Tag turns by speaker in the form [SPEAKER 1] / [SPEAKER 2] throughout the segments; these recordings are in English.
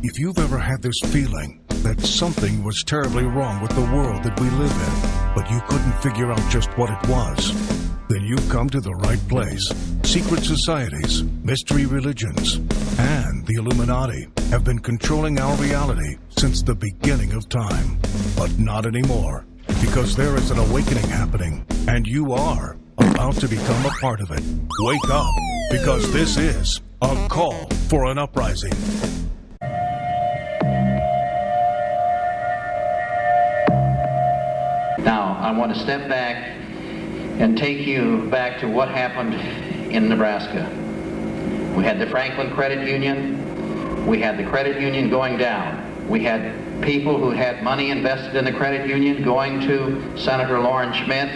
[SPEAKER 1] If you've ever had this feeling that something was terribly wrong with the world that we live in, but you couldn't figure out just what it was, then you've come to the right place. Secret societies, mystery religions, and the Illuminati have been controlling our reality since the beginning of time. But not anymore, because there is an awakening happening, and you are about to become a part of it. Wake up, because this is a call for an uprising.
[SPEAKER 2] Now, I want to step back and take you back to what happened in Nebraska. We had the Franklin Credit Union. We had the credit union going down. We had people who had money invested in the credit union going to Senator Loren Schmidt,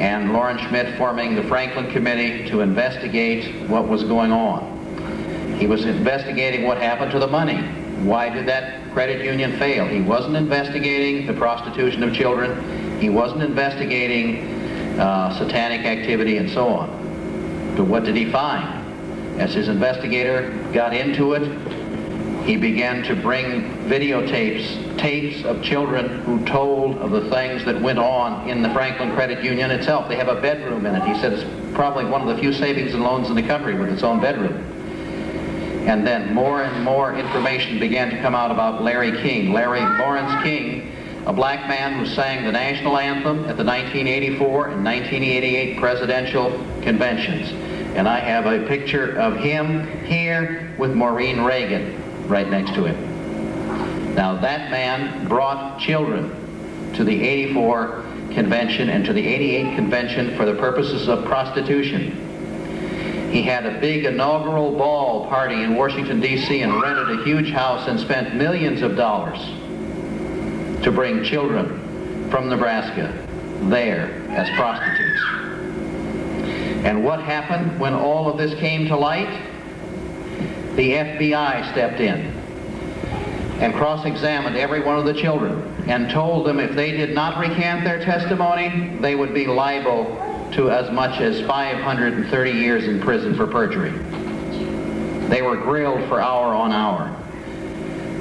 [SPEAKER 2] and Loren Schmidt forming the Franklin Committee to investigate what was going on. He was investigating what happened to the money. Why did that credit union fail? He wasn't investigating the prostitution of children. He wasn't investigating satanic activity and so on. But what did he find? As his investigator got into it, he began to bring videotapes, tapes of children who told of the things that went on in the Franklin Credit Union itself. They have a bedroom in it. He said it's probably one of the few savings and loans in the country with its own bedroom. And then more and more information began to come out about Larry King. Larry Lawrence King, a black man who sang the national anthem at the 1984 and 1988 presidential conventions. And I have a picture of him here with Maureen Reagan right next to him. Now that man brought children to the 84 convention and to the 88 convention for the purposes of prostitution. He had a big inaugural ball party in Washington, D.C. and rented a huge house and spent millions of dollars to bring children from Nebraska there as prostitutes. And what happened when all of this came to light? The FBI stepped in and cross-examined every one of the children and told them if they did not recant their testimony, they would be liable to as much as 530 years in prison for perjury. They were grilled for hour on hour.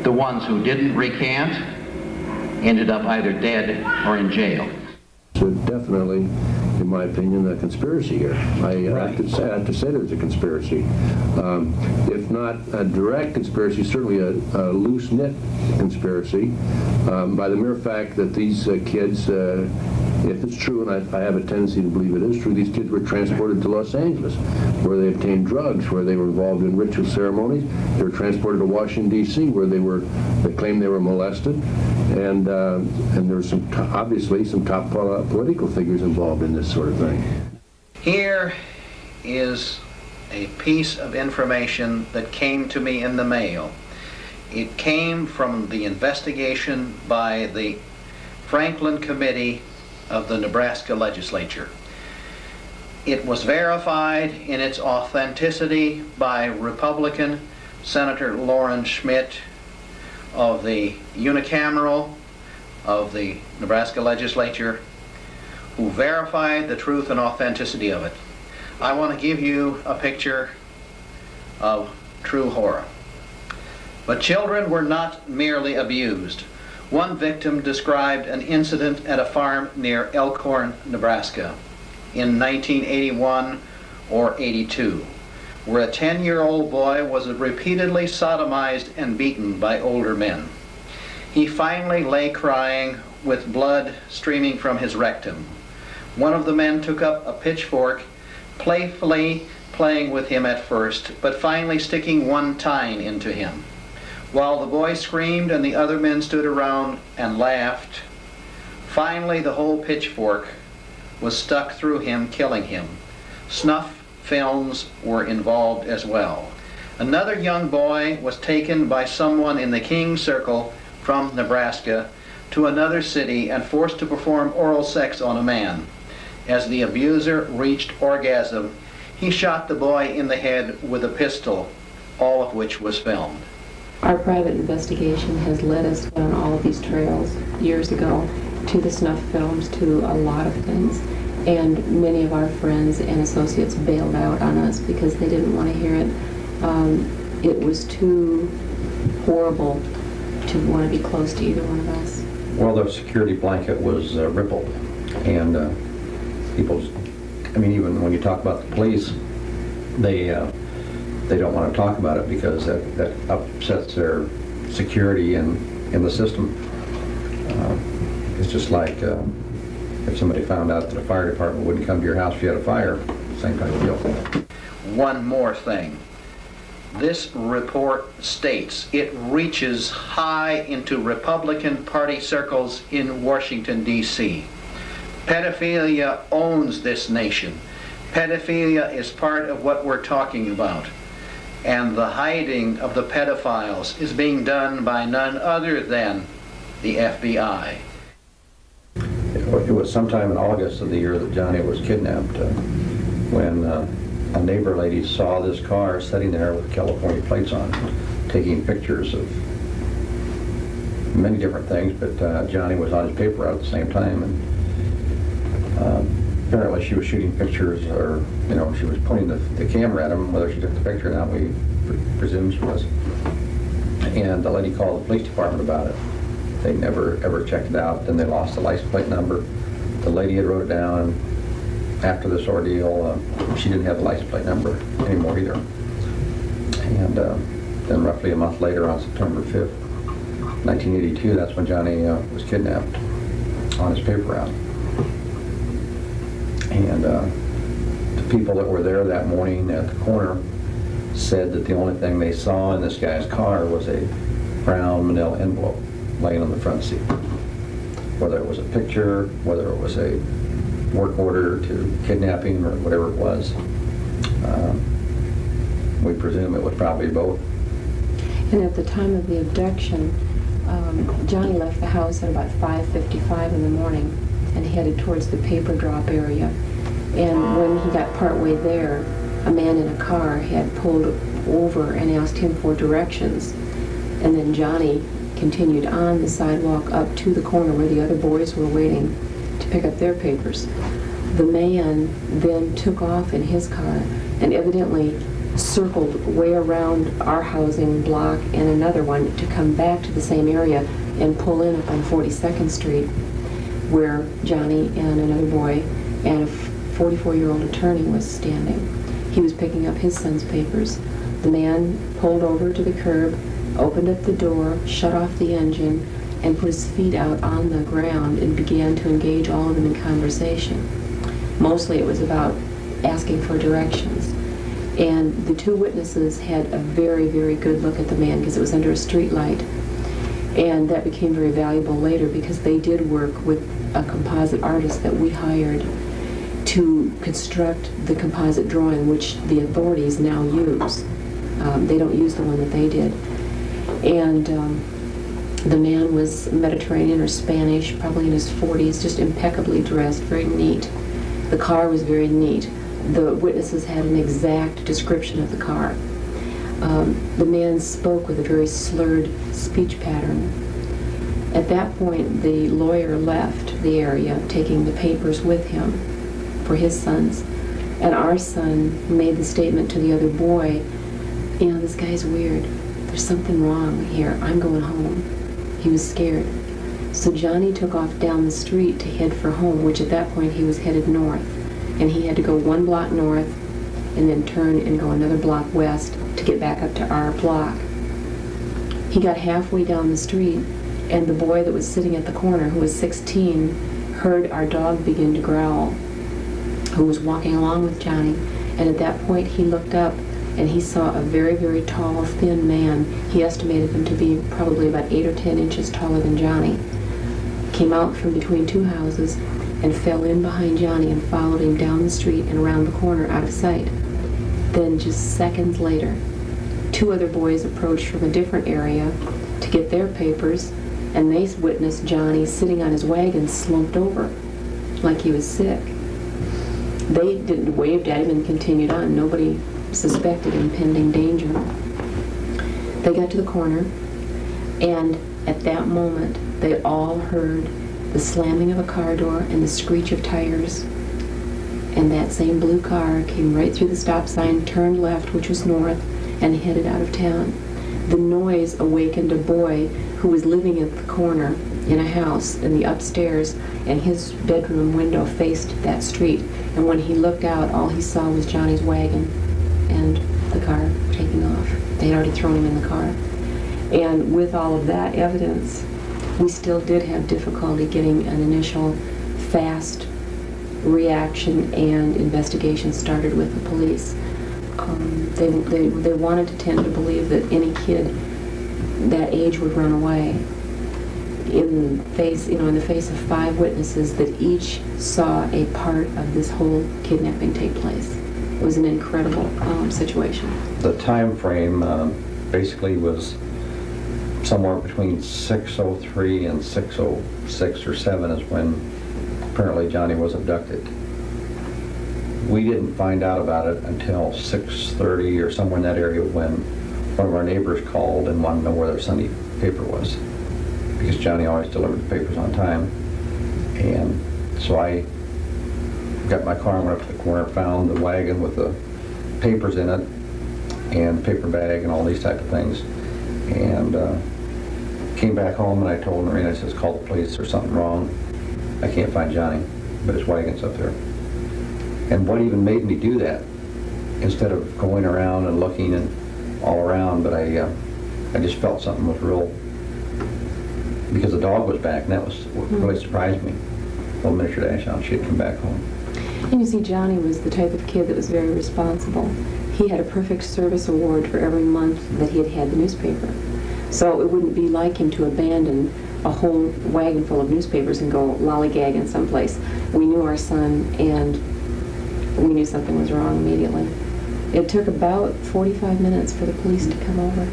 [SPEAKER 2] The ones who didn't recant ended up either dead or in jail.
[SPEAKER 3] So definitely, in my opinion, a conspiracy here. I have to say there's a conspiracy. If not a direct conspiracy, certainly a loose-knit conspiracy by the mere fact that these kids, if it's true, and I have a tendency to believe it is true, these kids were transported to Los Angeles, where they obtained drugs, where they were involved in ritual ceremonies. They were transported to Washington, D.C., where they claimed they were molested, and there's obviously some top political figures involved in this sort of thing.
[SPEAKER 2] Here is a piece of information that came to me in the mail. It came from the investigation by the Franklin Committee of the Nebraska legislature. It was verified in its authenticity by Republican Senator Loren Schmidt of the unicameral of the Nebraska legislature, who verified the truth and authenticity of it. I want to give you a picture of true horror. But children were not merely abused. One victim described an incident at a farm near Elkhorn, Nebraska in 1981 or 82, where a 10-year-old boy was repeatedly sodomized and beaten by older men. He finally lay crying with blood streaming from his rectum. One of the men took up a pitchfork, playfully playing with him at first, but finally sticking one tine into him. While the boy screamed and the other men stood around and laughed, finally the whole pitchfork was stuck through him, killing him. Snuff films were involved as well. Another young boy was taken by someone in the King Circle from Nebraska to another city and forced to perform oral sex on a man. As the abuser reached orgasm, he shot the boy in the head with a pistol, all of which was filmed.
[SPEAKER 4] Our private investigation has led us down all of these trails years ago, to the snuff films, to a lot of things. And many of our friends and associates bailed out on us because they didn't want to hear it. It was too horrible to want to be close to either one of us.
[SPEAKER 5] Well, the security blanket was rippled, and people, I mean, even when you talk about the police, they don't want to talk about it because that upsets their security in the system. It's just like if somebody found out that a fire department wouldn't come to your house if you had a fire, same kind of deal.
[SPEAKER 2] One more thing. This report states it reaches high into Republican Party circles in Washington, D.C. Pedophilia owns this nation. Pedophilia is part of what we're talking about. And the hiding of the pedophiles is being done by none other than the FBI.
[SPEAKER 5] It was sometime in August of the year that Johnny was kidnapped when a neighbor lady saw this car sitting there with California plates on, taking pictures of many different things, but Johnny was on his paper route at the same time, and apparently she was shooting pictures, or she was pointing the camera at him. Whether she took the picture or not, we presume she was. And the lady called the police department about it. They never ever checked it out. Then they lost the license plate number. The lady had wrote it down. After this ordeal, she didn't have the license plate number anymore either. And then roughly a month later, on September 5th, 1982, that's when Johnny was kidnapped on his paper route. And the people that were there that morning at the corner said that the only thing they saw in this guy's car was a brown manila envelope laying on the front seat. Whether it was a picture, whether it was a work order to kidnapping, or whatever it was, we presume it was probably both.
[SPEAKER 4] And at the time of the abduction, Johnny left the house at about 5:55 in the morning and headed towards the paper drop area. And when he got partway there, a man in a car had pulled over and asked him for directions. And then Johnny continued on the sidewalk up to the corner where the other boys were waiting to pick up their papers. The man then took off in his car and evidently circled way around our housing block and another one to come back to the same area and pull in up on 42nd Street, where Johnny and another boy and a 44-year-old attorney was standing. He was picking up his son's papers. The man pulled over to the curb, opened up the door, shut off the engine, and put his feet out on the ground and began to engage all of them in conversation. Mostly it was about asking for directions. And the two witnesses had a very, very good look at the man because it was under a street light. And that became very valuable later because they did work with a composite artist that we hired to construct the composite drawing, which the authorities now use. They don't use the one that they did. And the man was Mediterranean or Spanish, probably in his 40s, just impeccably dressed, very neat. The car was very neat. The witnesses had an exact description of the car. The man spoke with a very slurred speech pattern. At that point, the lawyer left the area, taking the papers with him for his sons. And our son made the statement to the other boy, this guy's weird. There's something wrong here. I'm going home. He was scared. So Johnny took off down the street to head for home, which at that point he was headed north. And he had to go one block north and then turn and go another block west to get back up to our block. He got halfway down the street, and the boy that was sitting at the corner, who was 16, heard our dog begin to growl, who was walking along with Johnny. And at that point he looked up and he saw a very, very tall, thin man. He estimated him to be probably about 8 or 10 inches taller than Johnny. Came out from between two houses and fell in behind Johnny and followed him down the street and around the corner out of sight. Then just seconds later, two other boys approached from a different area to get their papers, and they witnessed Johnny sitting on his wagon slumped over like he was sick. They waved at him and continued on. Nobody suspected impending danger. They got to the corner, and at that moment they all heard the slamming of a car door and the screech of tires. And that same blue car came right through the stop sign, turned left, which was north, and headed out of town. The noise awakened a boy who was living at the corner in a house in the upstairs, and his bedroom window faced that street. And when he looked out, all he saw was Johnny's wagon and the car taking off. They had already thrown him in the car. And with all of that evidence, we still did have difficulty getting an initial fast reaction and investigation started with the police. They wanted to tend to believe that any kid that age would run away. In the face of 5 witnesses that each saw a part of this whole kidnapping take place. It was an incredible situation.
[SPEAKER 5] The time frame basically was somewhere between 6:03 and 6:06 or 7 is when apparently Johnny was abducted. We didn't find out about it until 6:30 or somewhere in that area when one of our neighbors called and wanted to know where their Sunday paper was, because Johnny always delivered the papers on time. And so I got my car and went up to the corner, found the wagon with the papers in it and the paper bag and all these type of things, and came back home and I told Noreen, I says, call the police, there's something wrong. I can't find Johnny, but his wagon's up there. And what even made me do that, instead of going around and looking and all around, but I just felt something was real, because the dog was back, and that was what really surprised me. Well, Minister Dashown, she had come back home.
[SPEAKER 4] And you see, Johnny was the type of kid that was very responsible. He had a perfect service award for every month that he had had the newspaper. So it wouldn't be like him to abandon a whole wagon full of newspapers and go lollygagging someplace. We knew our son, and we knew something was wrong immediately. It took about 45 minutes for the police to come over,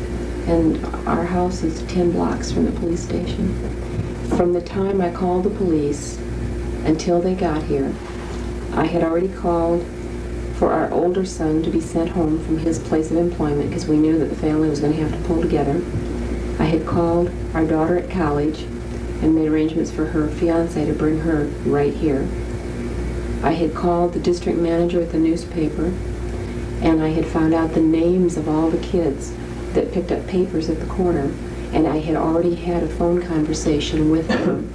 [SPEAKER 4] and our house is 10 blocks from the police station. From the time I called the police until they got here, I had already called for our older son to be sent home from his place of employment because we knew that the family was going to have to pull together. I had called our daughter at college and made arrangements for her fiancé to bring her right here. I had called the district manager at the newspaper, and I had found out the names of all the kids that picked up papers at the corner, and I had already had a phone conversation with them.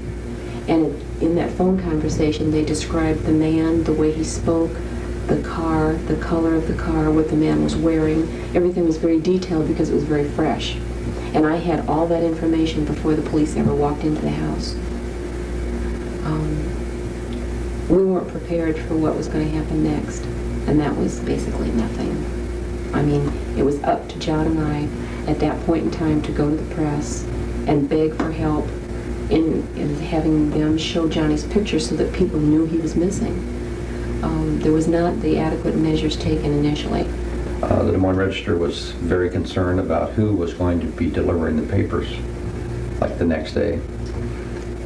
[SPEAKER 4] And in that phone conversation, they described the man, the way he spoke, the car, the color of the car, what the man was wearing. Everything was very detailed because it was very fresh. And I had all that information before the police ever walked into the house. We weren't prepared for what was going to happen next, and that was basically nothing. I mean, it was up to John and I at that point in time to go to the press and beg for help in having them show Johnny's picture so that people knew he was missing. There was not the adequate measures taken initially.
[SPEAKER 5] The Des Moines Register was very concerned about who was going to be delivering the papers, like the next day.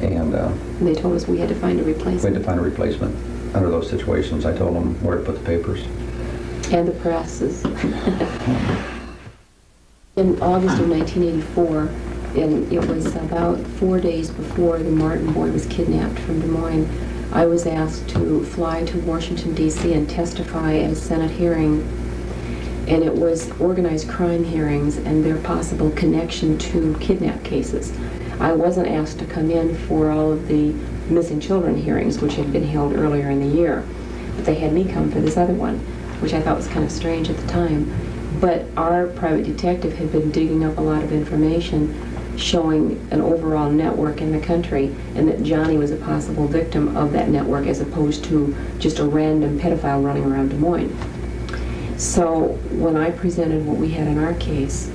[SPEAKER 5] And
[SPEAKER 4] they told us we had to find a replacement.
[SPEAKER 5] we had to find a replacement. Under those situations, I told them where to put the papers.
[SPEAKER 4] And the presses. In August of 1984, and it was about 4 days before the Martin boy was kidnapped from Des Moines, I was asked to fly to Washington, D.C. and testify at a Senate hearing. And it was organized crime hearings and their possible connection to kidnap cases. I wasn't asked to come in for all of the missing children hearings, which had been held earlier in the year. But they had me come for this other one, which I thought was kind of strange at the time. But our private detective had been digging up a lot of information showing an overall network in the country, and that Johnny was a possible victim of that network as opposed to just a random pedophile running around Des Moines. So when I presented what we had in our case,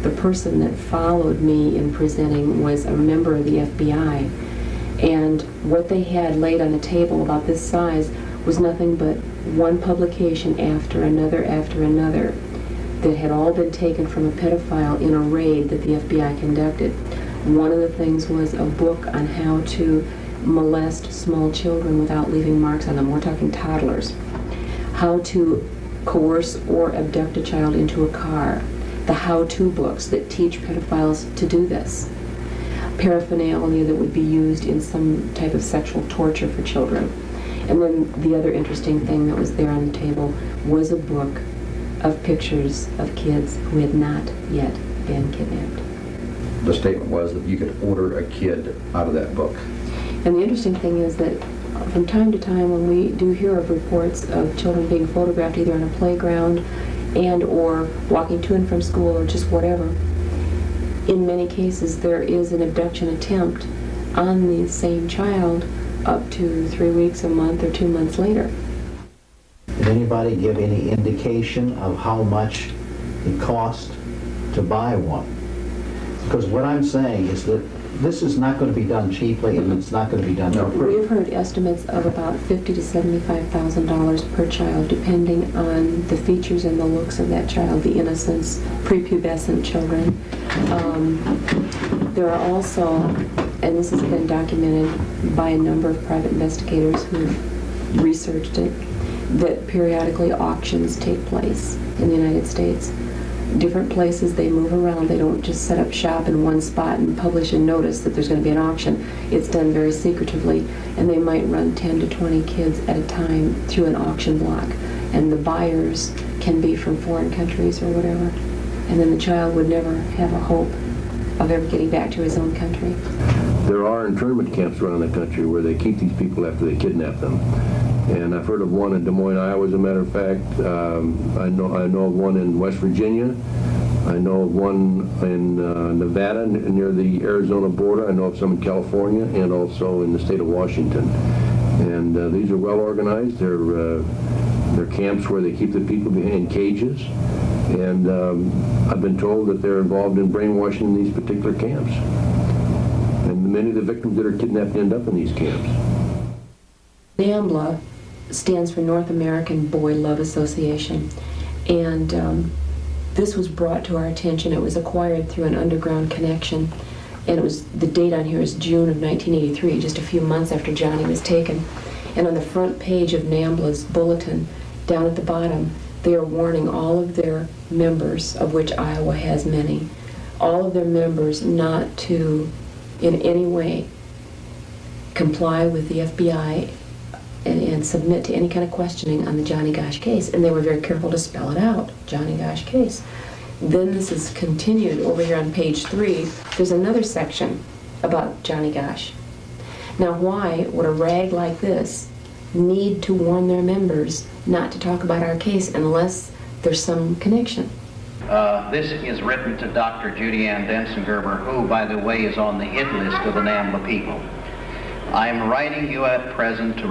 [SPEAKER 4] the person that followed me in presenting was a member of the FBI, and what they had laid on the table about this size was nothing but one publication after another that had all been taken from a pedophile in a raid that the FBI conducted. One of the things was a book on how to molest small children without leaving marks on them. We're talking toddlers. How to coerce or abduct a child into a car. The how-to books that teach pedophiles to do this. Paraphernalia that would be used in some type of sexual torture for children. And then the other interesting thing that was there on the table was a book of pictures of kids who had not yet been kidnapped.
[SPEAKER 5] The statement was that you could order a kid out of that book.
[SPEAKER 4] And the interesting thing is that from time to time when we do hear of reports of children being photographed either on a playground and or walking to and from school or just whatever, in many cases there is an abduction attempt on the same child up to 3 weeks, a month, or 2 months later.
[SPEAKER 6] Did anybody give any indication of how much it cost to buy one? Because what I'm saying is that this is not going to be done cheaply, and it's not going to be done for free.
[SPEAKER 4] We've heard estimates of about $50,000 to $75,000 per child, depending on the features and the looks of that child, the innocence, prepubescent children. There are also, and this has been documented by a number of private investigators who've researched it, that periodically auctions take place in the United States. Different places, they move around. They don't just set up shop in one spot and publish a notice that there's going to be an auction. It's done very secretively, and they might run 10 to 20 kids at a time through an auction block. And the buyers can be from foreign countries or whatever. And then the child would never have a hope of ever getting back to his own country.
[SPEAKER 3] There are internment camps around the country where they keep these people after they kidnap them. And I've heard of one in Des Moines, Iowa, as a matter of fact. I know of one in West Virginia. I know of one in Nevada near the Arizona border. I know of some in California and also in the state of Washington. And these are well organized. They're camps where they keep the people in cages. And I've been told that they're involved in brainwashing in these particular camps. And many of the victims that are kidnapped end up in these camps.
[SPEAKER 4] NAMBLA stands for North American Boy Love Association, and this was brought to our attention. It was acquired through an underground connection, and it was, the date on here is June of 1983, just a few months after Johnny was taken. And on the front page of NAMBLA's bulletin, down at the bottom, they are warning all of their members, of which Iowa has many, all of their members not to in any way comply with the FBI and submit to any kind of questioning on the Johnny Gosch case. And they were very careful to spell it out, Johnny Gosch case. Then this is continued over here on page 3. There's another section about Johnny Gosch. Now, why would a rag like this need to warn their members not to talk about our case unless there's some connection?
[SPEAKER 2] This is written to Dr. Judy Ann Denson-Gerber, who, by the way, is on the hit list of the NAMBLA people. I am writing you at present at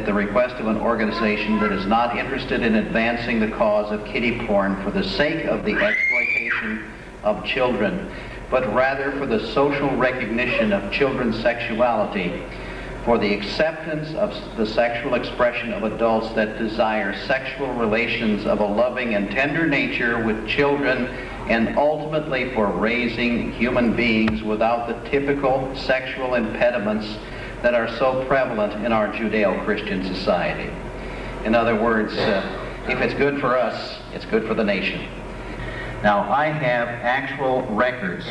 [SPEAKER 2] the request of an organization that is not interested in advancing the cause of kiddie porn for the sake of the exploitation of children, but rather for the social recognition of children's sexuality, for the acceptance of the sexual expression of adults that desire sexual relations of a loving and tender nature with children, and ultimately for raising human beings without the typical sexual impediments that are so prevalent in our Judeo-Christian society. In other words, if it's good for us, it's good for the nation. Now, I have actual records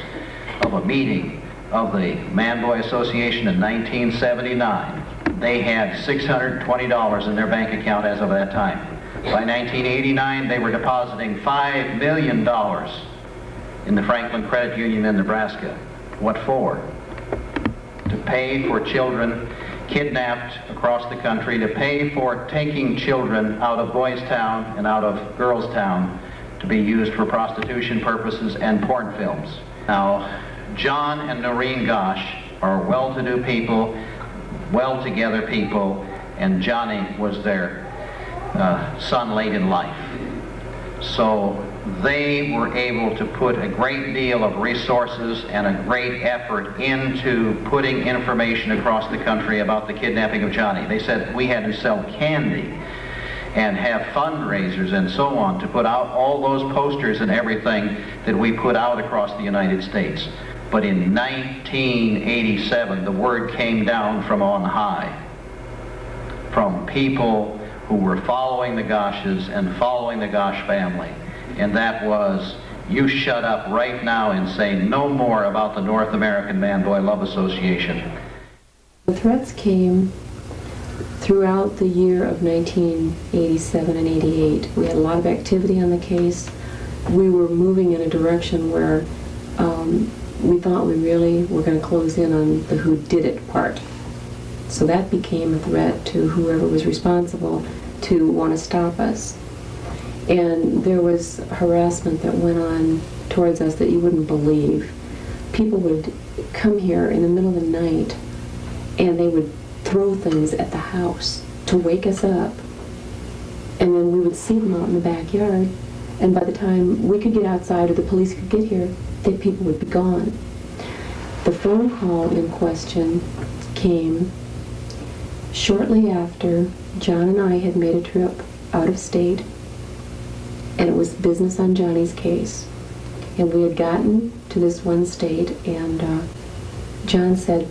[SPEAKER 2] of a meeting of the Man-Boy Association in 1979. They had $620 in their bank account as of that time. By 1989, they were depositing $5 million in the Franklin Credit Union in Nebraska. What for? To pay for children kidnapped across the country, to pay for taking children out of Boys Town and out of Girls Town to be used for prostitution purposes and porn films. Now, John and Noreen Gosch are well-to-do people, well-together people, and Johnny was their son late in life. So they were able to put a great deal of resources and a great effort into putting information across the country about the kidnapping of Johnny. They said we had to sell candy and have fundraisers and so on to put out all those posters and everything that we put out across the United States. But in 1987, the word came down from on high, from people who were following the Gosches and following the Gosch family. And that was, you shut up right now and say no more about the North American Man-Boy Love Association.
[SPEAKER 4] The threats came throughout the year of 1987 and 88. We had a lot of activity on the case. we were moving in a direction where we thought we really were going to close in on the who did it part. So that became a threat to whoever was responsible to want to stop us. And there was harassment that went on towards us that you wouldn't believe. People would come here in the middle of the night and they would throw things at the house to wake us up. And then we would see them out in the backyard. And by the time we could get outside or the police could get here, the people would be gone. The phone call in question came shortly after John and I had made a trip out of state, and it was business on Johnny's case. And we had gotten to this one state, and John said,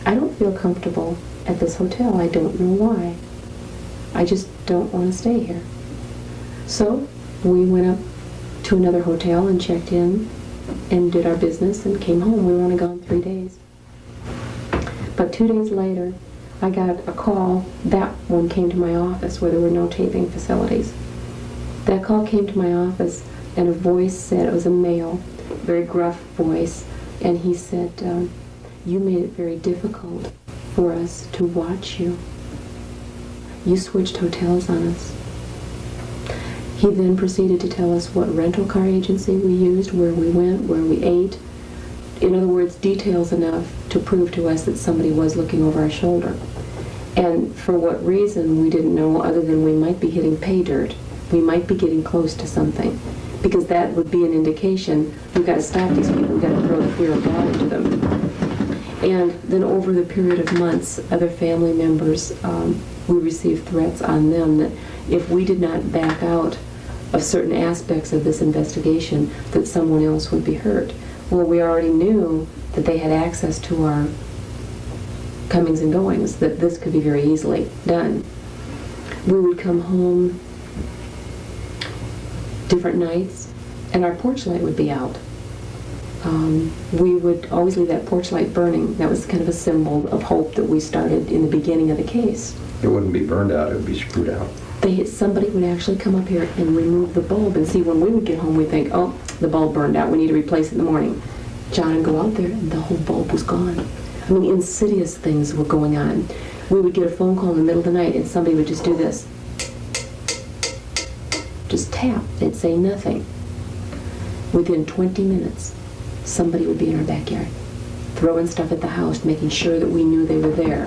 [SPEAKER 4] I don't feel comfortable at this hotel. I don't know why. I just don't want to stay here. So we went up to another hotel and checked in and did our business and came home. We were only gone 3 days. But 2 days later, I got a call. That one came to my office where there were no taping facilities. That call came to my office, and a voice said, it was a male, very gruff voice, and he said, you made it very difficult for us to watch you. You switched hotels on us. He then proceeded to tell us what rental car agency we used, where we went, where we ate. In other words, details enough to prove to us that somebody was looking over our shoulder. And for what reason, we didn't know, other than we might be hitting pay dirt. We might be getting close to something, because that would be an indication we've got to stop these people, we've got to throw the fear of God into them. And then over the period of months, other family members, we received threats on them that if we did not back out of certain aspects of this investigation, that someone else would be hurt. Well, we already knew that they had access to our comings and goings, that this could be very easily done. We would come home different nights, and our porch light would be out. We would always leave that porch light burning. That was kind of a symbol of hope that we started in the beginning of the case.
[SPEAKER 5] It wouldn't be burned out, it would be screwed out.
[SPEAKER 4] Somebody would actually come up here and remove the bulb, and see, when we would get home, we'd think, oh, the bulb burned out, we need to replace it in the morning. John would go out there, and the whole bulb was gone. I mean, insidious things were going on. We would get a phone call in the middle of the night, and somebody would just do this. Just tap. They'd say nothing. Within 20 minutes, somebody would be in our backyard, throwing stuff at the house, making sure that we knew they were there.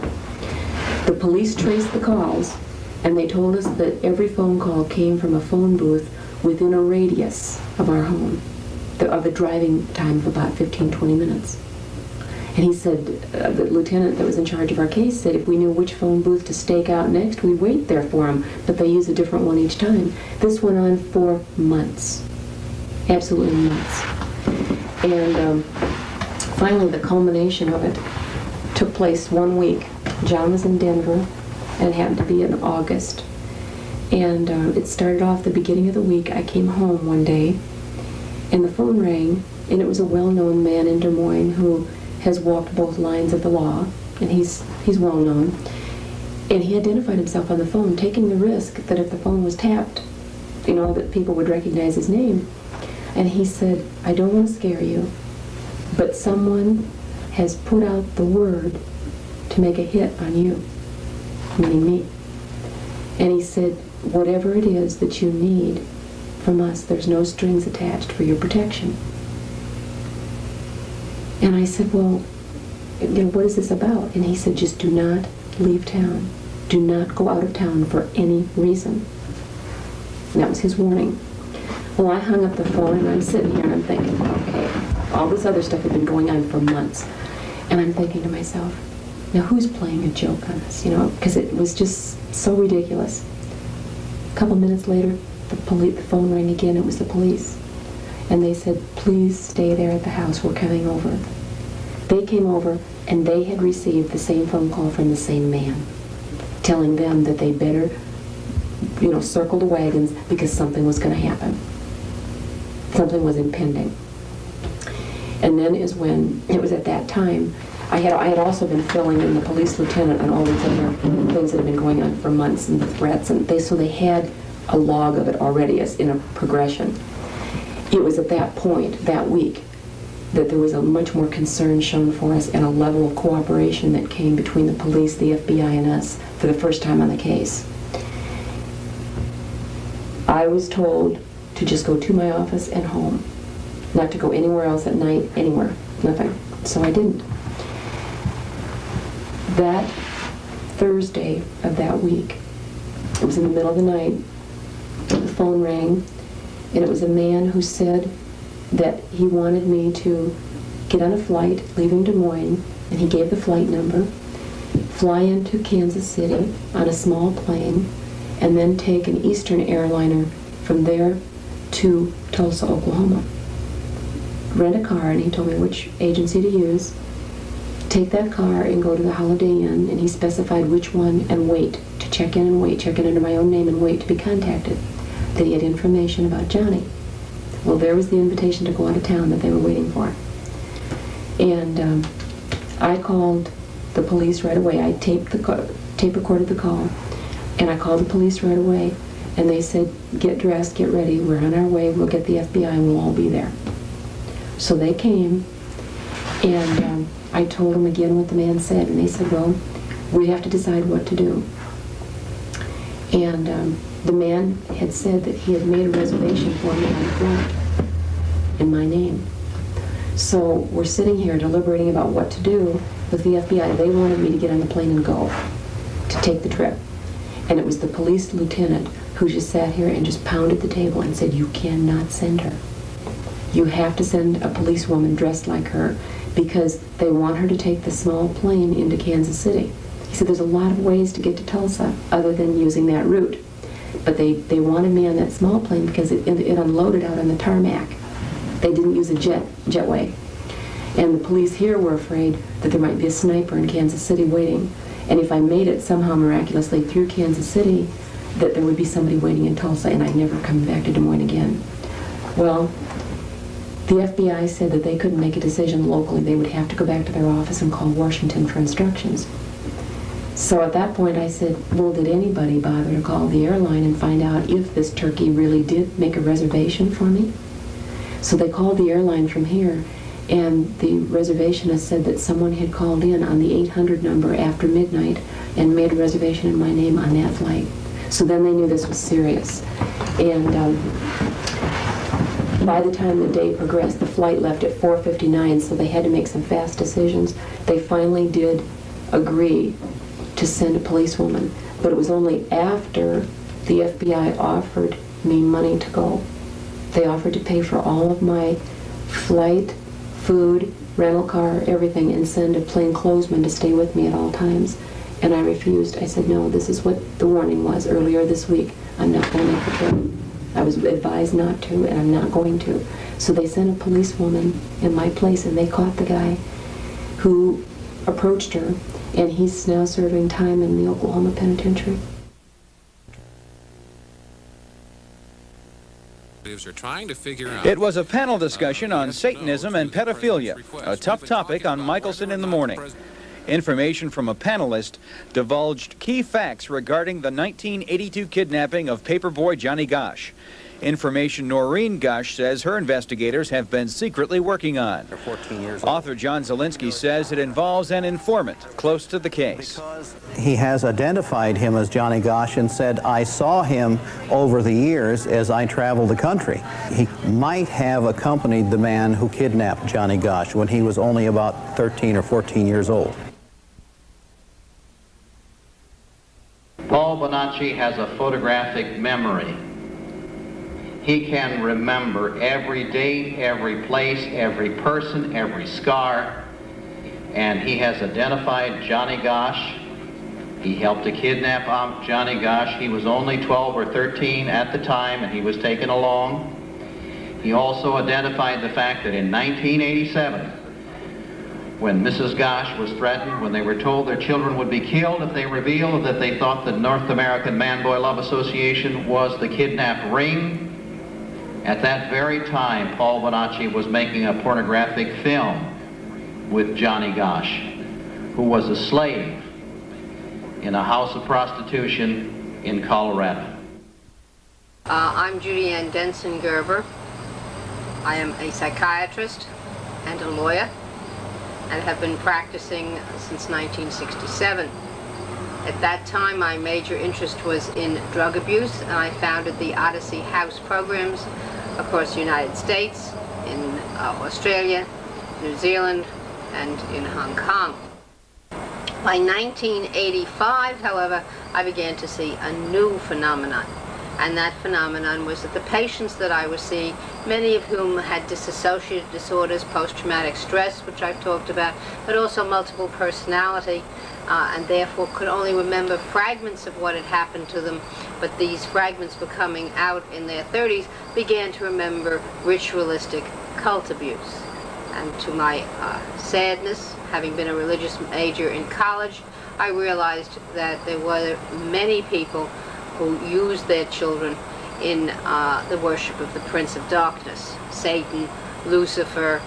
[SPEAKER 4] The police traced the calls, and they told us that every phone call came from a phone booth within a radius of our home, of a driving time of about 15-20 minutes. And he said, the lieutenant that was in charge of our case said if we knew which phone booth to stake out next, we'd wait there for them, but they use a different one each time. This went on for months, absolutely months. And finally, the culmination of it took place 1 week. John was in Denver, and it happened to be in August. And it started off the beginning of the week. I came home one day, and the phone rang, and it was a well-known man in Des Moines who has walked both lines of the law, and he's well known. And he identified himself on the phone, taking the risk that if the phone was tapped, that people would recognize his name. And he said, I don't want to scare you, but someone has put out the word to make a hit on you, meaning me. And he said, whatever it is that you need from us, there's no strings attached for your protection. And I said, well, what is this about? And he said, just do not leave town. Do not go out of town for any reason. And that was his warning. Well, I hung up the phone, and I'm sitting here, and I'm thinking, okay, all this other stuff had been going on for months. And I'm thinking to myself, now who's playing a joke on us, because it was just so ridiculous. A couple minutes later, the phone rang again. It was the police. And they said, please stay there at the house. We're coming over. They came over, and they had received the same phone call from the same man, telling them that they better, circle the wagons because something was going to happen. Something was impending. And then is when, it was at that time, I had also been filling in the police lieutenant on all these other things that had been going on for months, and the threats, and so they had a log of it already as in a progression. It was at that point, that week, that there was a much more concern shown for us and a level of cooperation that came between the police, the FBI, and us for the first time on the case. I was told to just go to my office and home, not to go anywhere else at night, anywhere, nothing. So I didn't. That Thursday of that week, it was in the middle of the night, the phone rang, and it was a man who said that he wanted me to get on a flight leaving Des Moines, and he gave the flight number, fly into Kansas City on a small plane, and then take an Eastern airliner from there to Tulsa, Oklahoma. Rent a car, and he told me which agency to use, take that car and go to the Holiday Inn, and he specified which one, and wait to check in and wait, check in under my own name and wait to be contacted, that he had information about Johnny. Well, there was the invitation to go out of town that they were waiting for. And I called the police right away. I tape recorded the call, and I called the police right away, and they said, get dressed, get ready, we're on our way, we'll get the FBI, and we'll all be there. So they came, and I told them again what the man said, and they said, well, we have to decide what to do. And the man had said that he had made a reservation for me on the flight in my name. So we're sitting here deliberating about what to do with the FBI. They wanted me to get on the plane and go, to take the trip. And it was the police lieutenant who just sat here and just pounded the table and said, you cannot send her. You have to send a policewoman dressed like her, because they want her to take the small plane into Kansas City. He said there's a lot of ways to get to Tulsa other than using that route. But they wanted me on that small plane because it unloaded out on the tarmac. They didn't use a jetway. And the police here were afraid that there might be a sniper in Kansas City waiting. And if I made it somehow miraculously through Kansas City, that there would be somebody waiting in Tulsa and I'd never come back to Des Moines again. Well, the FBI said that they couldn't make a decision locally. They would have to go back to their office and call Washington for instructions. So at that point I said, well, did anybody bother to call the airline and find out if this turkey really did make a reservation for me? So they called the airline from here, and the reservationist said that someone had called in on the 800 number after midnight and made a reservation in my name on that flight. So then they knew this was serious. And by the time the day progressed, the flight left at 4:59, so they had to make some fast decisions. They finally did agree to send a policewoman, but it was only after the FBI offered me money to go. They offered to pay for all of my flight, food, rental car, everything, and send a plainclothesman to stay with me at all times. And I refused. I said, no, this is what the warning was earlier this week. I'm not going to make the trip. I was advised not to, and I'm not going to. So they sent a policewoman in my place, and they caught the guy who approached her, and he's now serving time in the Oklahoma penitentiary.
[SPEAKER 7] It was a panel discussion on Satanism and pedophilia, a tough topic on Michelson in the Morning. Information from a panelist divulged key facts regarding the 1982 kidnapping of paperboy Johnny Gosch. Information Noreen Gosch says her investigators have been secretly working on. Author John Zielinski says it involves an informant close to the case.
[SPEAKER 8] He has identified him as Johnny Gosch and said, I saw him over the years as I traveled the country. He might have accompanied the man who kidnapped Johnny Gosch when he was only about 13 or 14 years old.
[SPEAKER 2] Paul Bonacci has a photographic memory. He can remember every date, every place, every person, every scar, and he has identified Johnny Gosch. He helped to kidnap Johnny Gosch. He was only 12 or 13 at the time, and he was taken along. He also identified the fact that in 1987, when Mrs. Gosch was threatened, when they were told their children would be killed if they revealed that they thought the North American Man-Boy Love Association was the kidnapped ring, at that very time, Paul Bonacci was making a pornographic film with Johnny Gosch, who was a slave in a house of prostitution in Colorado.
[SPEAKER 9] I'm Judy Ann Denson Gerber. I am a psychiatrist and a lawyer and have been practicing since 1967. At that time, my major interest was in drug abuse, and I founded the Odyssey House programs across the United States, in Australia, New Zealand, and in Hong Kong. By 1985, however, I began to see a new phenomenon. And that phenomenon was that the patients that I was seeing, many of whom had dissociative disorders, post-traumatic stress, which I've talked about, but also multiple personality, and therefore could only remember fragments of what had happened to them, but these fragments were coming out in their 30s, began to remember ritualistic cult abuse. And to my sadness, having been a religious major in college, I realized that there were many people who used their children in the worship of the Prince of Darkness, Satan, Lucifer,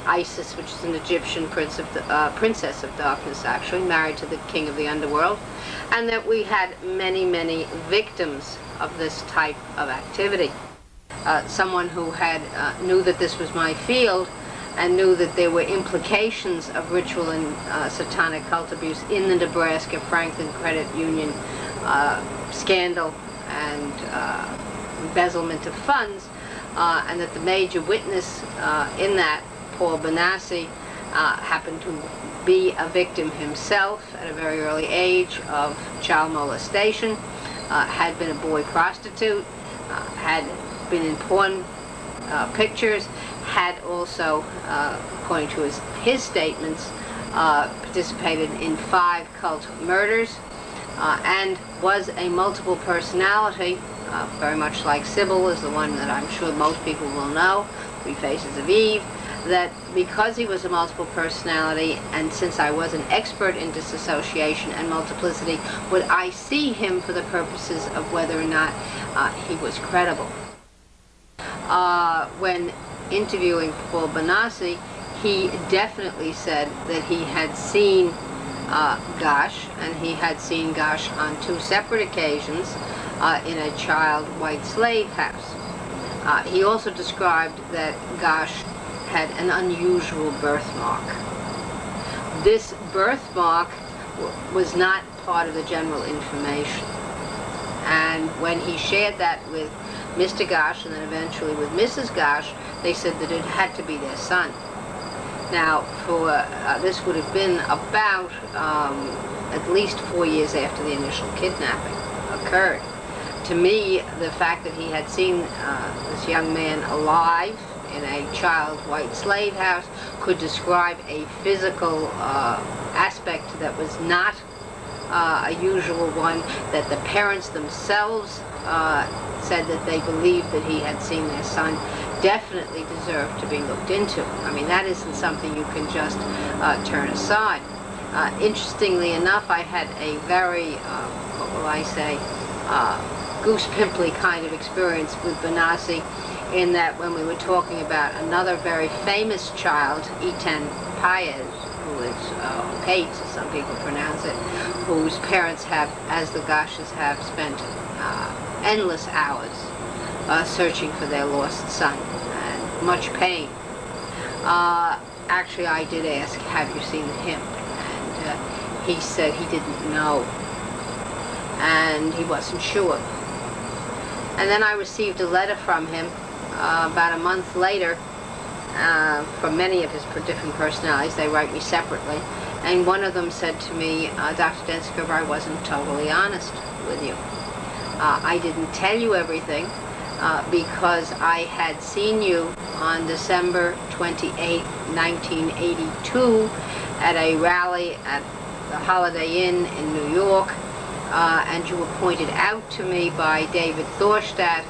[SPEAKER 9] Isis, which is an Egyptian princess of darkness, actually, married to the king of the underworld, and that we had many, many victims of this type of activity. Someone who had knew that this was my field and knew that there were implications of ritual and satanic cult abuse in the Nebraska Franklin Credit Union scandal and embezzlement of funds, and that the major witness in that, Paul Benassi, happened to be a victim himself at a very early age of child molestation, had been a boy prostitute, had been in porn pictures, had also, according to his statements, participated in 5 cult murders, and was a multiple personality, very much like Sybil is the one that I'm sure most people will know, 3 Faces of Eve, that because he was a multiple personality, and since I was an expert in disassociation and multiplicity, would I see him for the purposes of whether or not he was credible. When interviewing Paul Benassi, he definitely said that he had seen Gosh, and he had seen Gosh on 2 separate occasions in a child white slave house. He also described that Gosh had an unusual birthmark. This birthmark was not part of the general information. And when he shared that with Mr. Gosh and then eventually with Mrs. Gosh, they said that it had to be their son. Now, this would have been about at least 4 years after the initial kidnapping occurred. To me, the fact that he had seen this young man alive in a child white slave house could describe a physical aspect that was not a usual one, that the parents themselves said that they believed that he had seen their son, definitely deserved to be looked into. I mean, that isn't something you can just turn aside. Interestingly enough, I had a very, what will I say, goose-pimply kind of experience with Benassi, in that when we were talking about another very famous child, Etan Paez, who is Pate, as some people pronounce it, whose parents have, as the Goshes have, spent endless hours searching for their lost son, and much pain. Actually, I did ask, have you seen him? And he said he didn't know, and he wasn't sure. And then I received a letter from him about a month later from many of his different personalities. They write me separately. And one of them said to me, Dr. Densker, I wasn't totally honest with you. I didn't tell you everything because I had seen you on December 28, 1982 at a rally at the Holiday Inn in New York, and you were pointed out to me by David Thorstadt,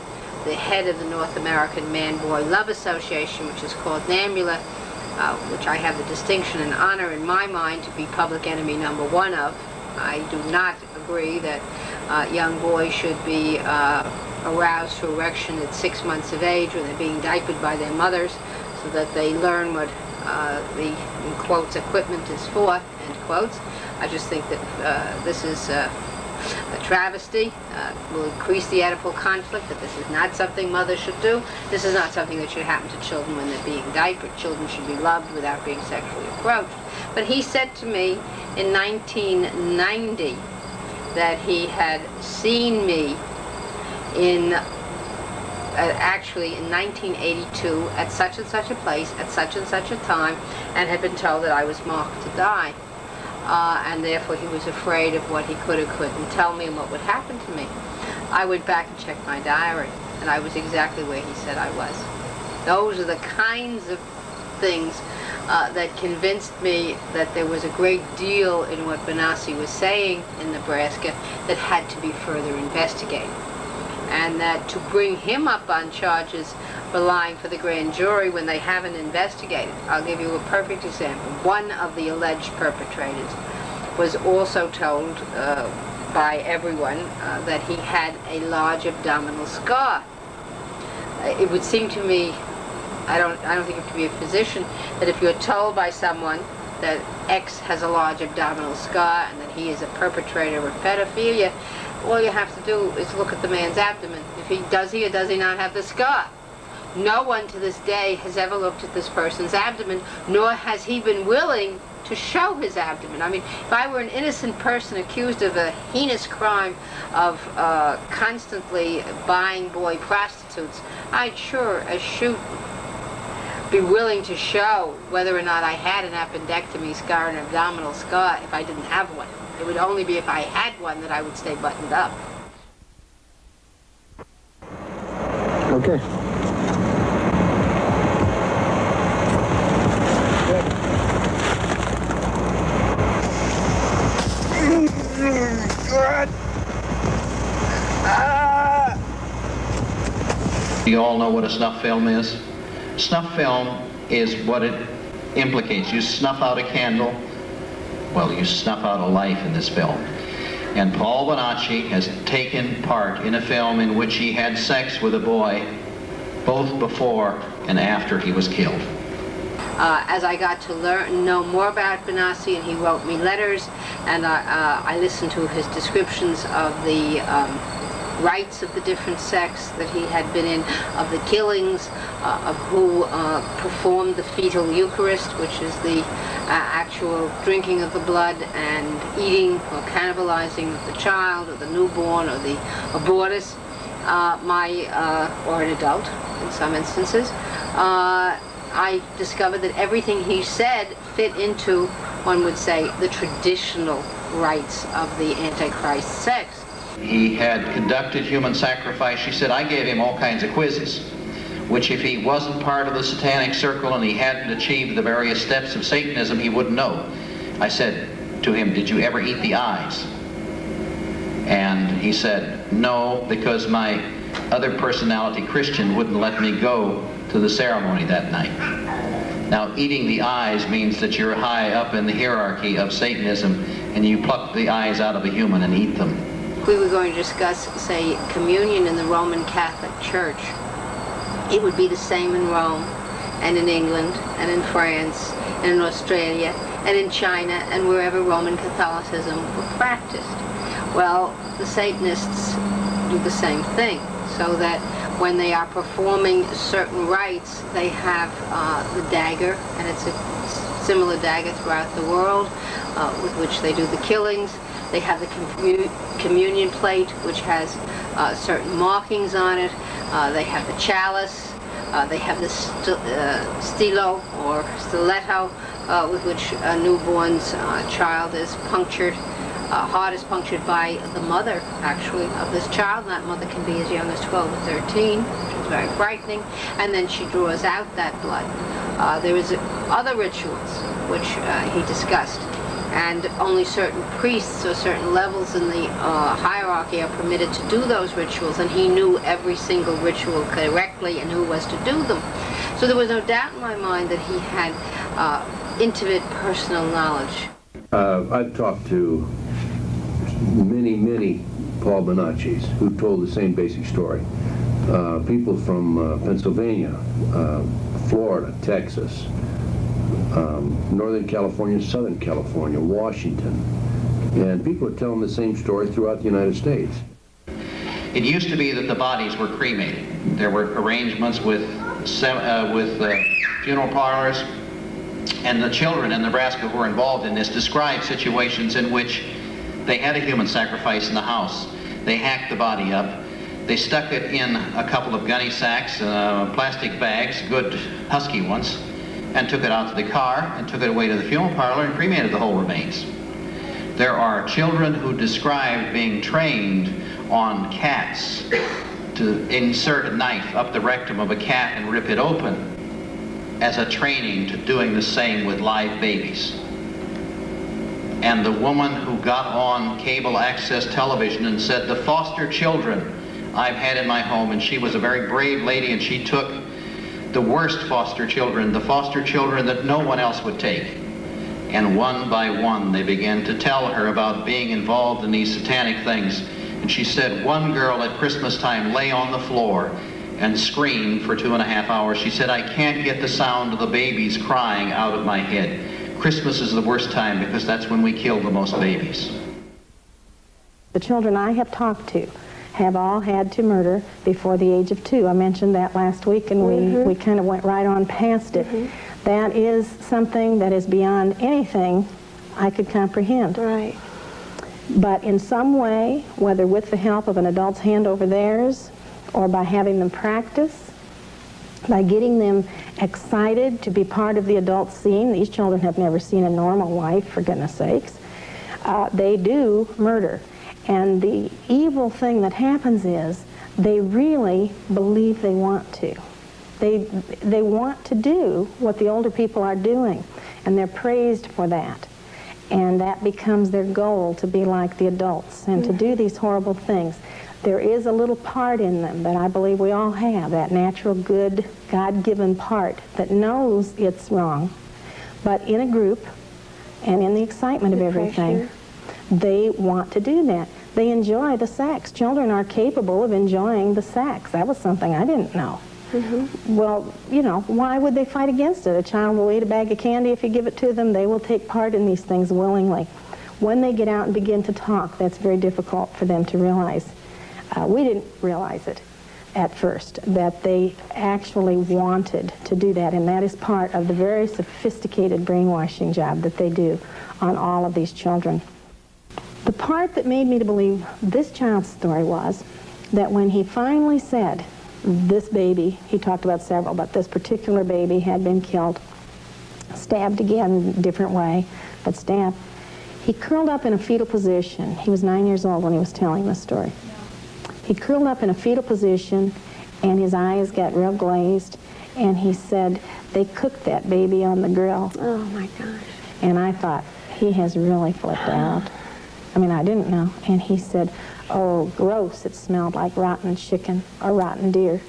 [SPEAKER 9] the head of the North American Man-Boy Love Association, which is called NAMBULA, which I have the distinction and honor in my mind to be public enemy number 1 of. I do not agree that young boys should be aroused to erection at 6 months of age when they're being diapered by their mothers so that they learn what the, in quotes, equipment is for, end quotes. I just think that this is a travesty, will increase the Oedipal conflict, that this is not something mothers should do. This is not something that should happen to children when they're being diapered. Children should be loved without being sexually approached. But he said to me in 1990 that he had seen me in actually in 1982 at such and such a place at such and such a time, and had been told that I was marked to die, and therefore he was afraid of what he could or couldn't tell me and what would happen to me. I went back and checked my diary, and I was exactly where he said I was. Those are the kinds of things that convinced me that there was a great deal in what Benassi was saying in Nebraska that had to be further investigated. And that to bring him up on charges for lying for the grand jury when they haven't investigated. I'll give you a perfect example. One of the alleged perpetrators was also told by everyone that he had a large abdominal scar. It would seem to me, I don't think you have to be a physician, that if you're told by someone that X has a large abdominal scar and that he is a perpetrator of pedophilia, all you have to do is look at the man's abdomen. Does he or does he not have the scar? No one to this day has ever looked at this person's abdomen, nor has he been willing to show his abdomen. I mean, if I were an innocent person accused of a heinous crime of constantly buying boy prostitutes, I'd sure as shoot be willing to show whether or not I had an appendectomy scar, an abdominal scar, if I didn't have one. It would only be if I had one that I would stay buttoned up.
[SPEAKER 10] Okay.
[SPEAKER 2] You all know what a snuff film is? Snuff film is what it implicates. You snuff out a candle, well, you snuff out a life in this film. And Paul Bonacci has taken part in a film in which he had sex with a boy both before and after he was killed.
[SPEAKER 9] As I got to know more about Benassi, and he wrote me letters, and I listened to his descriptions of the rites of the different sects that he had been in, of the killings, of who performed the fetal Eucharist, which is the actual drinking of the blood and eating or cannibalizing of the child or the newborn or the abortus, or an adult in some instances. I discovered that everything he said fit into, one would say, the traditional rites of the Antichrist sects.
[SPEAKER 2] He had conducted human sacrifice. She said, I gave him all kinds of quizzes, which if he wasn't part of the satanic circle and he hadn't achieved the various steps of Satanism, he wouldn't know. I said to him, did you ever eat the eyes? And he said, no, because my other personality, Christian, wouldn't let me go to the ceremony that night. Now, eating the eyes means that you're high up in the hierarchy of Satanism and you pluck the eyes out of a human and eat them.
[SPEAKER 9] We were going to discuss, say, communion in the Roman Catholic Church. It would be the same in Rome, and in England, and in France, and in Australia, and in China, and wherever Roman Catholicism were practiced. Well, the Satanists do the same thing, so that when they are performing certain rites, they have the dagger, and it's a similar dagger throughout the world, with which they do the killings. They have the communion plate, which has certain markings on it. They have the chalice. They have the stilo or stiletto, with which a newborn's child is punctured. Heart is punctured by the mother, actually, of this child. And that mother can be as young as 12 or 13, which is very frightening. And then she draws out that blood. There is other rituals, which he discussed. And only certain priests or certain levels in the hierarchy are permitted to do those rituals, and he knew every single ritual correctly and who was to do them. So there was no doubt in my mind that he had intimate personal knowledge.
[SPEAKER 3] I've talked to many Paul Bonaccis who told the same basic story. People from Pennsylvania, Florida, Texas, Northern California, Southern California, Washington, And people are telling the same story throughout the United States.
[SPEAKER 2] It used to be that the bodies were cremated. There were arrangements with funeral parlors, and the children in Nebraska who were involved in this described situations in which they had a human sacrifice in the house. They hacked the body up. They stuck it in a couple of gunny sacks, plastic bags, good husky ones, and took it out to the car and took it away to the funeral parlor and cremated the whole remains. There are children who described being trained on cats to insert a knife up the rectum of a cat and rip it open as a training to doing the same with live babies. And the woman who got on cable access television and said, the foster children I've had in my home, and she was a very brave lady, and she took the worst foster children, the foster children that no one else would take. And one by one they began to tell her about being involved in these satanic things. And she said one girl at Christmas time lay on the floor and screamed for 2.5 hours. She said, I can't get the sound of the babies crying out of my head. Christmas is the worst time because that's when we kill the most babies.
[SPEAKER 11] The children I have talked to have all had to murder before the age of 2. I mentioned that last week, and we kind of went right on past it. That is something that is beyond anything I could comprehend.
[SPEAKER 12] Right.
[SPEAKER 11] But in some way, whether with the help of an adult's hand over theirs, or by having them practice, by getting them excited to be part of the adult scene. These children have never seen a normal life, for goodness sakes. They do murder. And the evil thing that happens is they really believe they want to. They want to do what the older people are doing, and they're praised for that. And that becomes their goal, to be like the adults and to do these horrible things. There is a little part in them that I believe we all have, that natural, good, God-given part that knows it's wrong. But in a group and in the excitement of everything, they want to do that. They enjoy the sex. Children are capable of enjoying the sex. That was something I didn't know. Well, you know, why would they fight against it? A child will eat a bag of candy if you give it to them. They will take part in these things willingly. When they get out and begin to talk, that's very difficult for them to realize. We didn't realize it at first, that they actually wanted to do that, and that is part of the very sophisticated brainwashing job that they do on all of these children. The part that made me to believe this child's story was that when he finally said, this baby, he talked about several, but this particular baby had been killed, stabbed again, different way, but stabbed. He curled up in a fetal position. He was 9 years old when he was telling this story. He curled up in a fetal position, and his eyes got real glazed, and he said, they cooked that baby on the grill.
[SPEAKER 12] Oh, my gosh.
[SPEAKER 11] And I thought, he has really flipped out. I mean, I didn't know. And he said, oh, gross, it smelled like rotten chicken or rotten deer.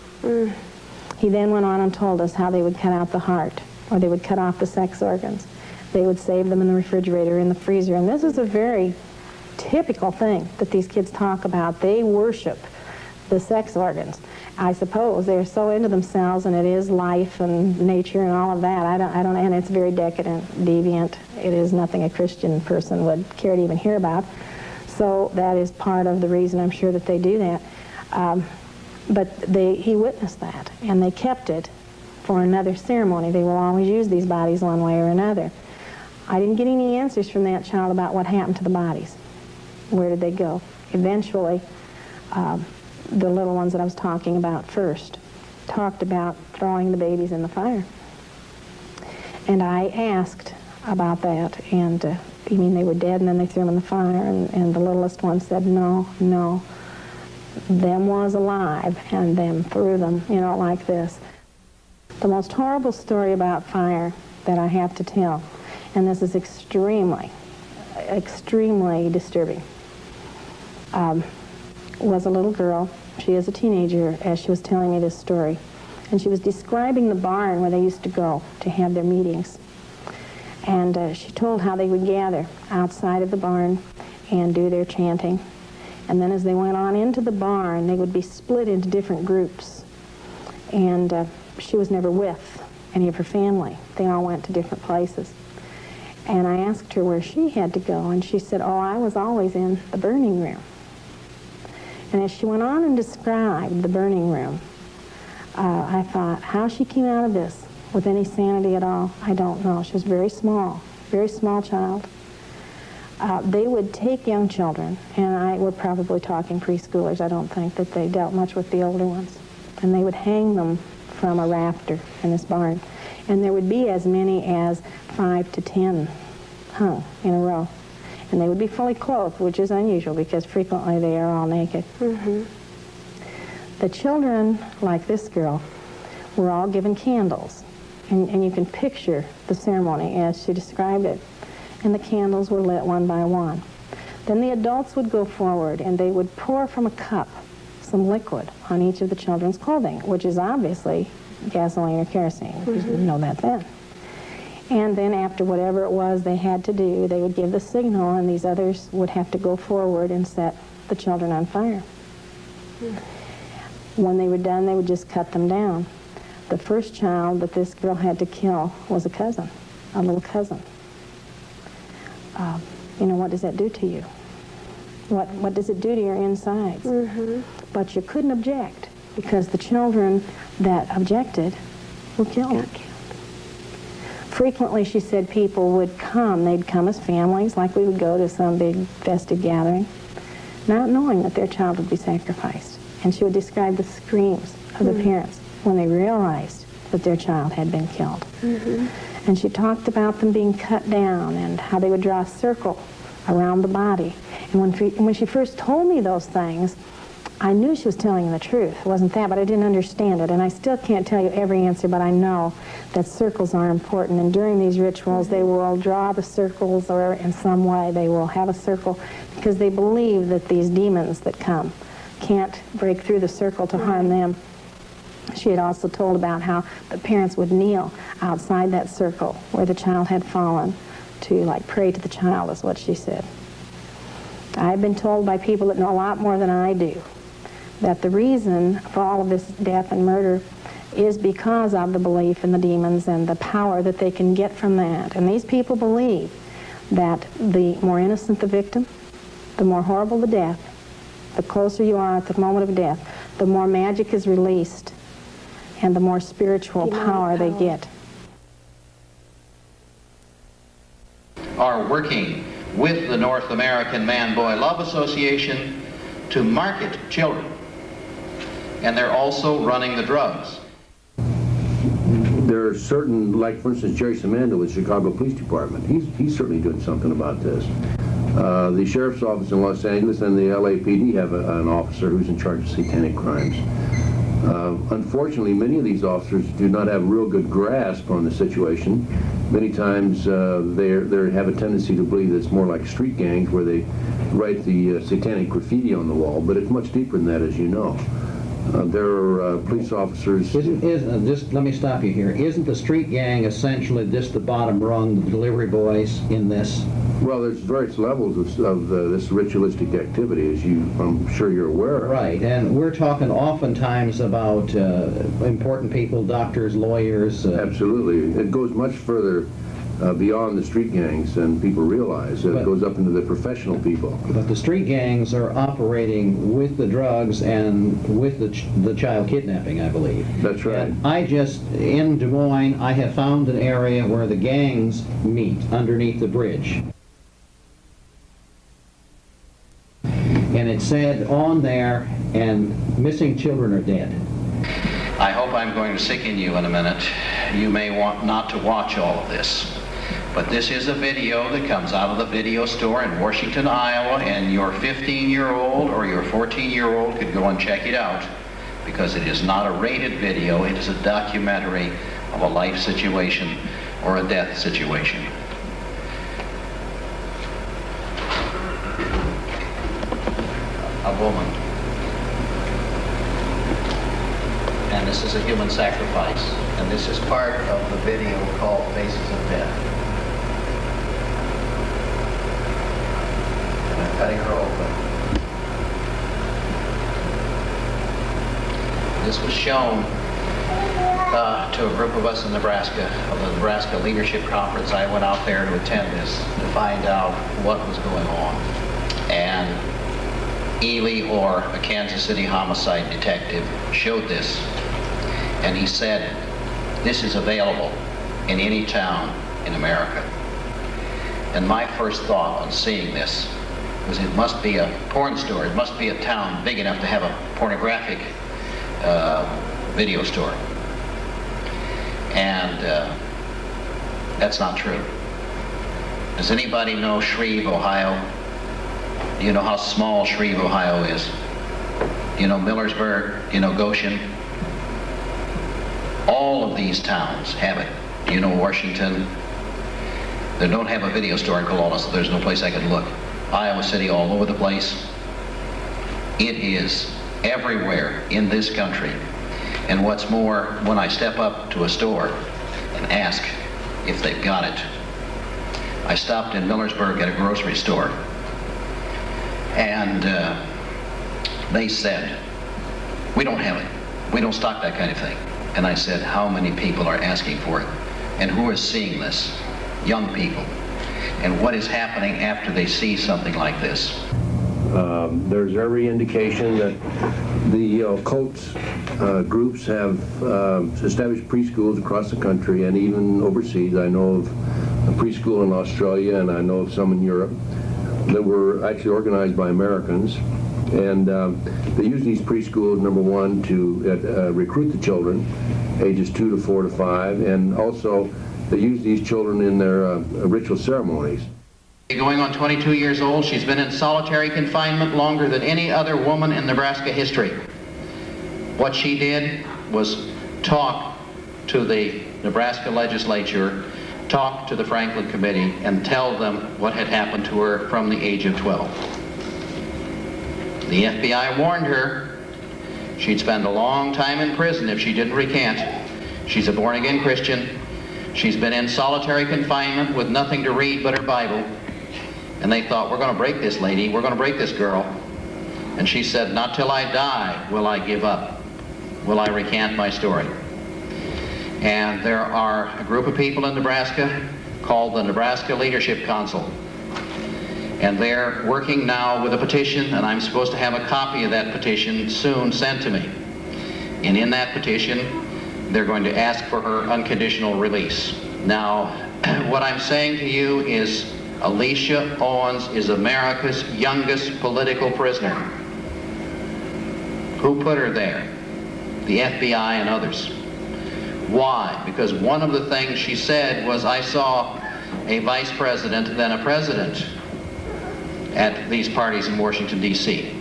[SPEAKER 11] He then went on and told us how they would cut out the heart, or they would cut off the sex organs. They would save them in the refrigerator, in the freezer. And this is a very typical thing that these kids talk about. They worship the sex organs. I suppose they're so into themselves, and it is life and nature and all of that. I don't, and it's very decadent, deviant. It is nothing a Christian person would care to even hear about. So that is part of the reason, I'm sure, that they do that. But he witnessed that, and they kept it for another ceremony. They will always use these bodies one way or another. I didn't get any answers from that child about what happened to the bodies. Where did they go? Eventually, the little ones that I was talking about first talked about throwing the babies in the fire. And I asked about that, and you mean they were dead and then they threw them in the fire? And the littlest one said, no, no, them was alive and them threw them, you know, like this. The most horrible story about fire that I have to tell, and this is extremely, extremely disturbing, was a little girl. She is a teenager, as she was telling me this story. And she was describing the barn where they used to go to have their meetings. And she told how they would gather outside of the barn and do their chanting. And then as they went on into the barn, they would be split into different groups. And she was never with any of her family. They all went to different places. And I asked her where she had to go, and she said, oh, I was always in the burning room. And as she went on and described the burning room, I thought, how she came out of this with any sanity at all, I don't know. She was very small child. They would take young children, and we're probably talking preschoolers. I don't think that they dealt much with the older ones. And they would hang them from a rafter in this barn. And there would be as many as 5 to 10 hung in a row. And they would be fully clothed, which is unusual because frequently they are all naked. Mm-hmm. The children, like this girl, were all given candles. And you can picture the ceremony as she described it. And the candles were lit one by one. Then the adults would go forward and they would pour from a cup some liquid on each of the children's clothing, which is obviously gasoline or kerosene. Mm-hmm. You didn't know that then. And then after whatever it was they had to do, they would give the signal, and these others would have to go forward and set the children on fire. Mm-hmm. When they were done, they would just cut them down. The first child that this girl had to kill was a cousin, a little cousin. You know, what does that do to you? What does it do to your insides? Mm-hmm. But you couldn't object because the children that objected were killed. Frequently, she said, people would come. They'd come as families, like we would go to some big festive gathering, not knowing that their child would be sacrificed. And she would describe the screams of the parents when they realized that their child had been killed. Mm-hmm. And she talked about them being cut down and how they would draw a circle around the body. And when she first told me those things, I knew she was telling the truth. It wasn't that, but I didn't understand it. And I still can't tell you every answer, but I know that circles are important. And during these rituals, they will draw the circles, or in some way they will have a circle, because they believe that these demons that come can't break through the circle to harm them. She had also told about how the parents would kneel outside that circle where the child had fallen to, like, pray to the child, is what she said. I've been told by people that know a lot more than I do that the reason for all of this death and murder is because of the belief in the demons and the power that they can get from that. And these people believe that the more innocent the victim, the more horrible the death, the closer you are at the moment of death, the more magic is released and the more spiritual power they get.
[SPEAKER 2] Are working with the North American Man-Boy Love Association to market children. And they're also running the drugs.
[SPEAKER 3] There are certain, like for instance, Jerry Simando with the Chicago Police Department. He's certainly doing something about this. The Sheriff's Office in Los Angeles and the LAPD have an officer who's in charge of satanic crimes. Unfortunately, many of these officers do not have a real good grasp on the situation. Many times they have a tendency to believe that it's more like street gangs where they write the satanic graffiti on the wall, but it's much deeper than that, as you know. There are police officers...
[SPEAKER 6] Just let me stop you here. Isn't the street gang essentially just the bottom rung, the delivery boys in this?
[SPEAKER 3] Well, there's various levels of this ritualistic activity, as I'm sure you're aware of.
[SPEAKER 6] Right, and we're talking oftentimes about important people, doctors, lawyers.
[SPEAKER 3] Absolutely. It goes much further beyond the street gangs than people realize. It goes up into the professional people.
[SPEAKER 6] But the street gangs are operating with the drugs and with the child kidnapping, I believe.
[SPEAKER 3] That's right.
[SPEAKER 6] And in Des Moines, I have found an area where the gangs meet underneath the bridge. And it said on there, and missing children are dead.
[SPEAKER 2] I hope I'm going to sicken you in a minute. You may want not to watch all of this. But this is a video that comes out of the video store in Washington, Iowa, and your 15-year-old or your 14-year-old could go and check it out, because it is not a rated video. It is a documentary of a life situation or a death situation. A woman. And this is a human sacrifice. And this is part of the video called Faces of Death. And I'm cutting her open. This was shown to a group of us in Nebraska, of the Nebraska Leadership Conference. I went out there to attend this to find out what was going on. And Ely, or a Kansas City homicide detective, showed this. And he said, this is available in any town in America. And my first thought on seeing this was it must be a porn store. It must be a town big enough to have a pornographic video store. And that's not true. Does anybody know Shreve, Ohio? Do you know how small Shreve, Ohio is? Do you know Millersburg? Do you know Goshen? All of these towns have it. Do you know Washington? They don't have a video store in Kelowna, so there's no place I could look. Iowa City, all over the place. It is everywhere in this country. And what's more, when I step up to a store and ask if they've got it. I stopped in Millersburg at a grocery store, and they said, we don't have it. We don't stock that kind of thing. And I said, how many people are asking for it? And who is seeing this? Young people. And what is happening after they see something like this?
[SPEAKER 3] There's every indication that the occult groups have established preschools across the country and even overseas. I know of a preschool in Australia, and I know of some in Europe that were actually organized by Americans. And they use these preschools, number one, to recruit the children, ages 2 to 4 to 5, and also they use these children in their ritual ceremonies.
[SPEAKER 2] Going on 22 years old, she's been in solitary confinement longer than any other woman in Nebraska history. What she did was talk to the Nebraska legislature, talk to the Franklin Committee, and tell them what had happened to her from the age of 12. The FBI warned her she'd spend a long time in prison if she didn't recant. She's a born-again Christian. She's been in solitary confinement with nothing to read but her Bible. And they thought, we're going to break this lady, we're going to break this girl. And she said, not till I die will I give up, will I recant my story. And there are a group of people in Nebraska called the Nebraska Leadership Council. And they're working now with a petition, and I'm supposed to have a copy of that petition soon sent to me. And in that petition, they're going to ask for her unconditional release. Now, what I'm saying to you is Alicia Owens is America's youngest political prisoner. Who put her there? The FBI and others. Why? Because one of the things she said was, I saw a vice president, then a president, at these parties in Washington, D.C.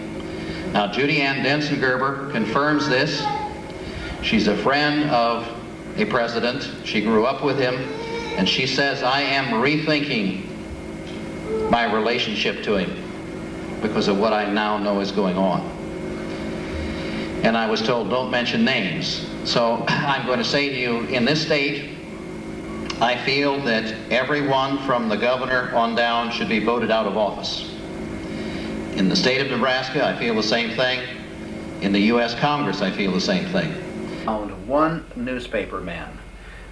[SPEAKER 2] Now, Judy Ann Denson-Gerber confirms this. She's a friend of a president. She grew up with him, and she says, I am rethinking my relationship to him because of what I now know is going on. And I was told, don't mention names. So I'm going to say to you, in this state, I feel that everyone from the governor on down should be voted out of office. In the state of Nebraska, I feel the same thing. In the U.S. Congress, I feel the same thing.
[SPEAKER 12] Found one newspaper man,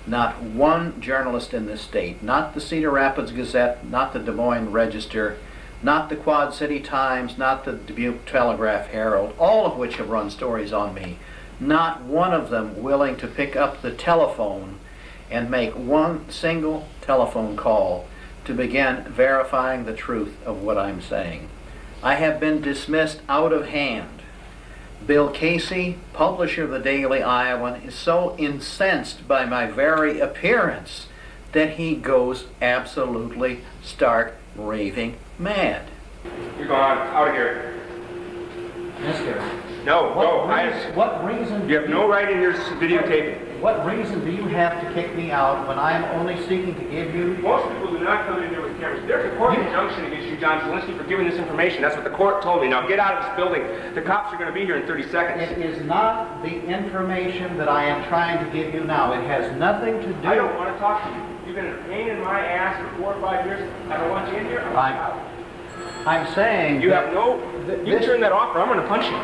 [SPEAKER 12] not one journalist in this state, not the Cedar Rapids Gazette, not the Des Moines Register, not the Quad City Times, not the Dubuque Telegraph Herald, all of which have run stories on me, not one of them willing to pick up the telephone and make one single telephone call to begin verifying the truth of what I'm saying. I have been dismissed out of hand. Bill Casey, publisher of the Daily Iowan, is so incensed by my very appearance that he goes absolutely stark raving mad.
[SPEAKER 13] You're gone. Out of here.
[SPEAKER 12] Mister.
[SPEAKER 13] No, go.
[SPEAKER 12] What reason?
[SPEAKER 13] You have no right in your videotaping.
[SPEAKER 12] What reason do you have to kick me out when I'm only seeking to give you...
[SPEAKER 13] Most people do not come in here with cameras. There's a court injunction against you, John Zielinski, for giving this information. That's what the court told me. Now get out of this building. The cops are going to be here in 30 seconds.
[SPEAKER 12] It is not the information that I am trying to give you now. It has nothing to do...
[SPEAKER 13] I don't want to talk to you. You've been a pain in my ass for 4 or 5 years. I don't want you in here.
[SPEAKER 12] I'm saying...
[SPEAKER 13] You have no... You turn that off or I'm going to punch you.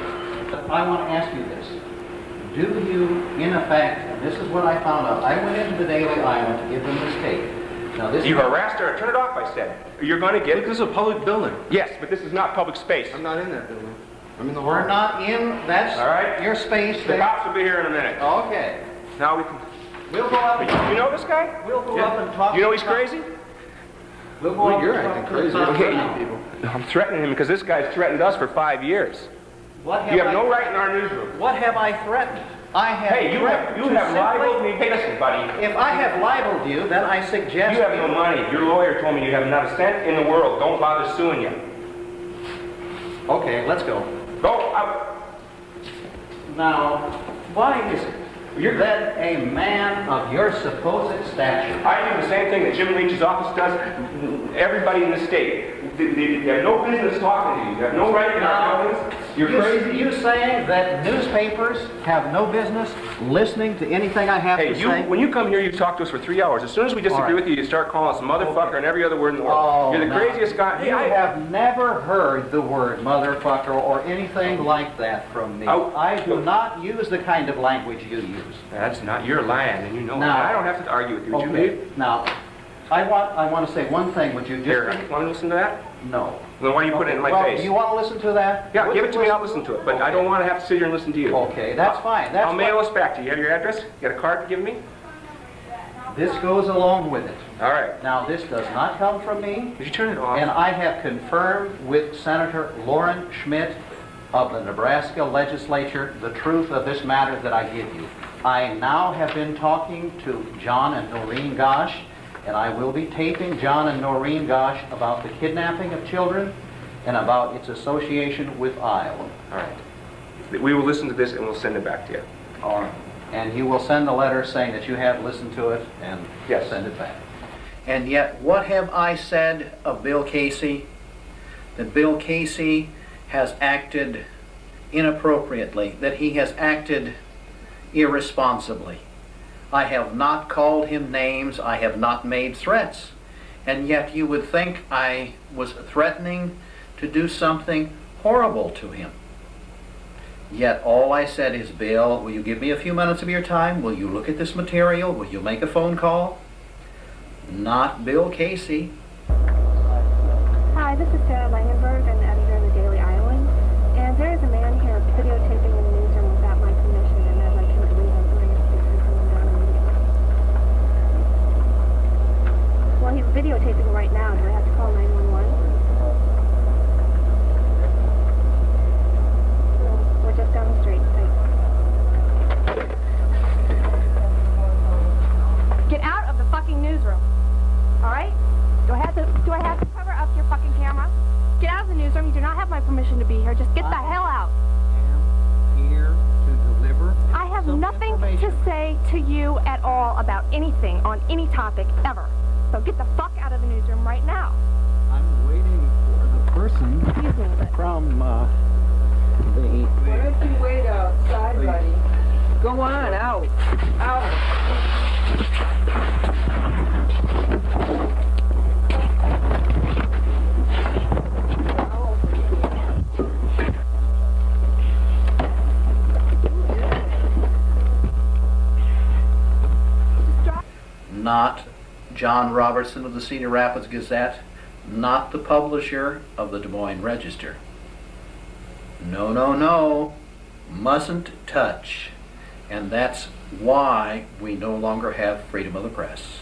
[SPEAKER 12] I want to ask you this. do you, in effect, and this is what I found out, I went into the Daily Island to give them this tape. Now this
[SPEAKER 13] You harassed her. Turn it off, I said. You're going to get it.
[SPEAKER 14] This is a public building.
[SPEAKER 13] Yes, but this is not public space.
[SPEAKER 14] I'm not in that building. I'm in the
[SPEAKER 12] We're
[SPEAKER 14] hall.
[SPEAKER 12] not in, that's
[SPEAKER 13] All right.
[SPEAKER 12] your space
[SPEAKER 13] The
[SPEAKER 12] there.
[SPEAKER 13] cops will be here in a minute.
[SPEAKER 12] Okay.
[SPEAKER 13] Now we can...
[SPEAKER 12] We'll go up.
[SPEAKER 13] You know this guy?
[SPEAKER 12] We'll go up and talk.
[SPEAKER 13] You know he's
[SPEAKER 12] to the-
[SPEAKER 13] crazy?
[SPEAKER 12] We'll go
[SPEAKER 14] Well,
[SPEAKER 12] up
[SPEAKER 14] you're
[SPEAKER 12] and
[SPEAKER 14] acting
[SPEAKER 12] talk to the
[SPEAKER 14] crazy.
[SPEAKER 12] cops.
[SPEAKER 14] Okay.
[SPEAKER 13] I'm threatening him because this guy's threatened us for 5 years.
[SPEAKER 12] What
[SPEAKER 13] You have
[SPEAKER 12] I-
[SPEAKER 13] no right in our newsroom.
[SPEAKER 12] What have I threatened? I have
[SPEAKER 13] Hey, you
[SPEAKER 12] threatened
[SPEAKER 13] have
[SPEAKER 12] to
[SPEAKER 13] libeled me.
[SPEAKER 12] simply-
[SPEAKER 13] Hey, listen, buddy.
[SPEAKER 12] If I have libeled you, then I suggest
[SPEAKER 13] You have no money. Your lawyer told me you have not a cent in the world. Don't bother suing you.
[SPEAKER 12] Okay, let's go.
[SPEAKER 13] Go out.
[SPEAKER 12] Now, why is it that a man of your supposed stature...
[SPEAKER 13] I do the same thing that Jim Leach's office does. Everybody in the state. You have no business talking to you. You have no right in our buildings. You're crazy.
[SPEAKER 12] You saying that newspapers have no business listening to anything I have to say?
[SPEAKER 13] When you come here, you talk to us for 3 hours. As soon as we disagree with you, you start calling us motherfucker and every other word in the world. You're the craziest guy.
[SPEAKER 12] You have never heard the word motherfucker or anything like that from me. I do not use the kind of language you use.
[SPEAKER 13] That's not your land, and you know
[SPEAKER 12] Now-
[SPEAKER 13] that. I don't have to argue with you, Jim.
[SPEAKER 12] Okay. Now, I want to say one thing. Would you just...
[SPEAKER 13] Here, want to listen to that?
[SPEAKER 12] No.
[SPEAKER 13] Then why do you put it in my
[SPEAKER 12] Well,
[SPEAKER 13] face?
[SPEAKER 12] do you want to listen to that?
[SPEAKER 13] Yeah, give it to me, I'll listen to it. But I don't want to have to sit here and listen to you.
[SPEAKER 12] Okay, that's fine. That's
[SPEAKER 13] I'll mail this back to you. You have your address? You got a card to give me?
[SPEAKER 12] This goes along with it.
[SPEAKER 13] All right.
[SPEAKER 12] Now, this does not come from me.
[SPEAKER 13] Did you turn it off?
[SPEAKER 12] And I have confirmed with Senator Lauren Schmidt of the Nebraska legislature the truth of this matter that I give you. I now have been talking to John and Noreen Gosh, and I will be taping John and Noreen Gosh about the kidnapping of children and about its association with Iowa.
[SPEAKER 13] All right. We will listen to this and we'll send it back to you.
[SPEAKER 12] All right. And you will send a letter saying that you have listened to it and send it back. And yet, what have I said of Bill Casey? That Bill Casey has acted inappropriately, that he has acted irresponsibly. I have not called him names, I have not made threats. And yet you would think I was threatening to do something horrible to him. Yet all I said is, Bill, will you give me a few minutes of your time? Will you look at this material? Will you make a phone call? Not Bill Casey.
[SPEAKER 11] Hi, this is Sarah Langenberg. I'm the editor of the Daily Island. And there is a man here videotaping in the newsroom without my permission, and I'd like him to leave. I'm going to speak to him down immediately. Well, he's videotaping right now. Do I have to call 911? We're just down the street. Thanks. Get out of the fucking newsroom. All right? Do I have to cover up your fucking camera? Get out of the newsroom. You do not have my permission to be here. Just get the hell out.
[SPEAKER 12] I am here to deliver.
[SPEAKER 11] I have nothing to say to you at all about anything on any topic ever. So get the fuck out of the newsroom right now.
[SPEAKER 6] I'm waiting for the person
[SPEAKER 11] Excuse me, but
[SPEAKER 6] from the...
[SPEAKER 15] Why don't you wait outside, buddy? Go on, out. Out.
[SPEAKER 12] Not John Robertson of the Cedar Rapids Gazette, not the publisher of the Des Moines Register. No, no, no, mustn't touch. And that's why we no longer have freedom of the press.